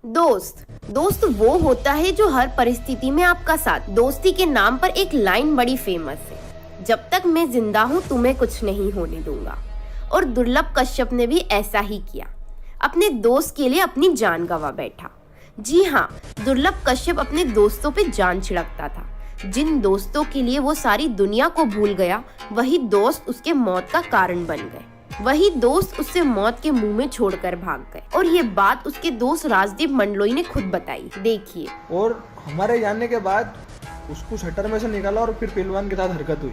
दोस्त दोस्त वो होता है जो हर परिस्थिति में आपका साथ। दोस्ती के नाम पर एक लाइन बड़ी फेमस है, जब तक मैं जिंदा हूँ तुम्हें कुछ नहीं होने दूंगा। और दुर्लभ कश्यप ने भी ऐसा ही किया, अपने दोस्त के लिए अपनी जान गंवा बैठा। जी हाँ, दुर्लभ कश्यप अपने दोस्तों पे जान छिड़कता था। जिन दोस्तों के लिए वो सारी दुनिया को भूल गया, वही दोस्त उसके मौत का कारण बन गए। वही दोस्त उससे मौत के मुंह में छोड़कर भाग गए। और ये बात उसके दोस्त राजदीप मंडलोई ने खुद बताई, देखिए। और हमारे जानने के बाद उसको शटर में से निकाला और फिर पहलवान के साथ हरकत हुई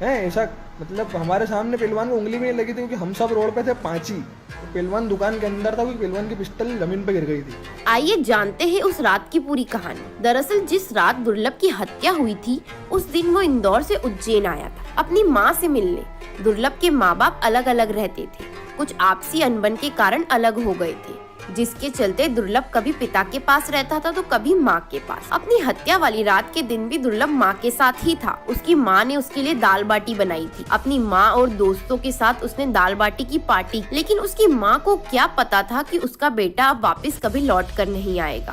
है। ऐसा मतलब हमारे सामने पहलवान को उंगली भी नहीं लगी थी, क्योंकि हम सब रोड पे थे पांच ही। तो पहलवान दुकान के अंदर था, क्योंकि पहलवान की पिस्टल जमीन पे गिर गई थी। आइए जानते हैं उस रात की पूरी कहानी। दरअसल जिस रात दुर्लभ की हत्या हुई थी, उस दिन वो इंदौर से उज्जैन आया था अपनी माँ से मिलने। दुर्लभ के माँ बाप अलग अलग रहते थे, कुछ आपसी अनबन के कारण अलग हो गए थे, जिसके चलते दुर्लभ कभी पिता के पास रहता था तो कभी माँ के पास। अपनी हत्या वाली रात के दिन भी दुर्लभ माँ के साथ ही था। उसकी माँ ने उसके लिए दाल बाटी बनाई थी। अपनी माँ और दोस्तों के साथ उसने दाल बाटी की पार्टी। लेकिन उसकी माँ को क्या पता था कि उसका बेटा अब वापस कभी लौट कर नहीं आएगा।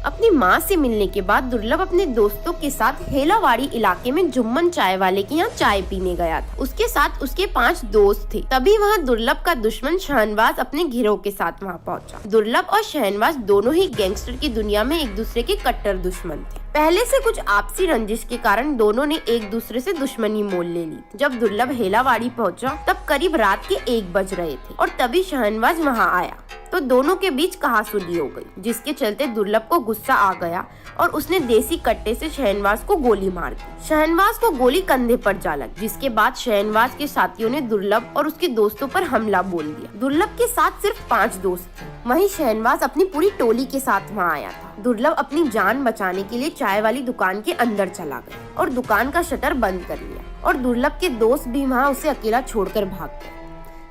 अपनी माँ से मिलने के बाद दुर्लभ अपने दोस्तों के साथ हेलावाड़ी इलाके में जुम्मन चाय वाले के यहाँ चाय पीने गया था। उसके साथ उसके 5 दोस्त थे। तभी वहाँ दुर्लभ का दुश्मन शहनवाज अपने गिरोह के साथ वहाँ पहुँचा। दुर्लभ और शहनवाज दोनों ही गैंगस्टर की दुनिया में एक दूसरे के कट्टर दुश्मन थे। पहले से कुछ आपसी रंजिश के कारण दोनों ने एक दूसरे से दुश्मनी मोल ले ली। जब दुर्लभ हेलावाड़ी पहुंचा, तब करीब रात के 1 बज रहे थे और तभी शहनवाज वहां आया तो दोनों के बीच कहासुनी हो गई, जिसके चलते दुर्लभ को गुस्सा आ गया और उसने देसी कट्टे से शहनवाज को गोली मार दी। शहनवाज को गोली कंधे पर जा लगी, जिसके बाद शहनवाज के साथियों ने दुर्लभ और उसके दोस्तों पर हमला बोल दिया। दुर्लभ के साथ सिर्फ 5 दोस्त थे, वहीं शहनवाज अपनी पूरी टोली के साथ वहाँ आया था। दुर्लभ अपनी जान बचाने के लिए चाय वाली दुकान के अंदर चला गया और दुकान का शटर बंद कर लिया। और दुर्लभ के दोस्त भी वहाँ उसे अकेला छोड़कर भाग गए,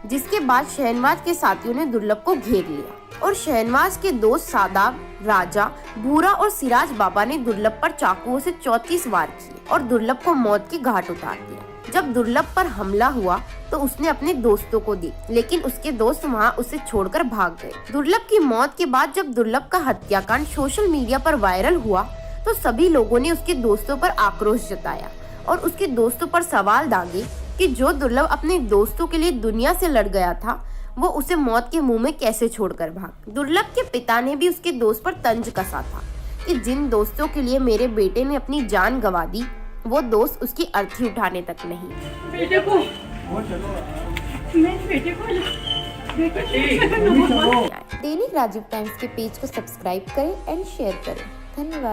जिसके बाद शहनवाज के साथियों ने दुर्लभ को घेर लिया और शहनवाज के दोस्त सादाब, राजा, भूरा और सिराज बाबा ने दुर्लभ पर चाकुओं से 34 वार किए और दुर्लभ को मौत के घाट उतार दिया। जब दुर्लभ पर हमला हुआ तो उसने अपने दोस्तों को दी, लेकिन उसके दोस्त वहां उसे छोड़कर भाग गए। दुर्लभ की मौत के बाद जब दुर्लभ का हत्याकांड सोशल मीडिया पर वायरल हुआ, तो सभी लोगों ने उसके दोस्तों पर आक्रोश जताया और उसके दोस्तों पर सवाल दागे कि जो दुर्लभ अपने दोस्तों के लिए दुनिया से लड़ गया था, वो उसे मौत के मुंह में कैसे छोड़कर भाग। दुर्लभ के पिता ने भी उसके दोस्त पर तंज कसा था कि जिन दोस्तों के लिए मेरे बेटे ने अपनी जान गंवा दी, वो दोस्त उसकी अर्थी उठाने तक नहीं। दैनिक राजीव टाइम्स के पेज को सब्सक्राइब करें एंड शेयर करें। धन्यवाद।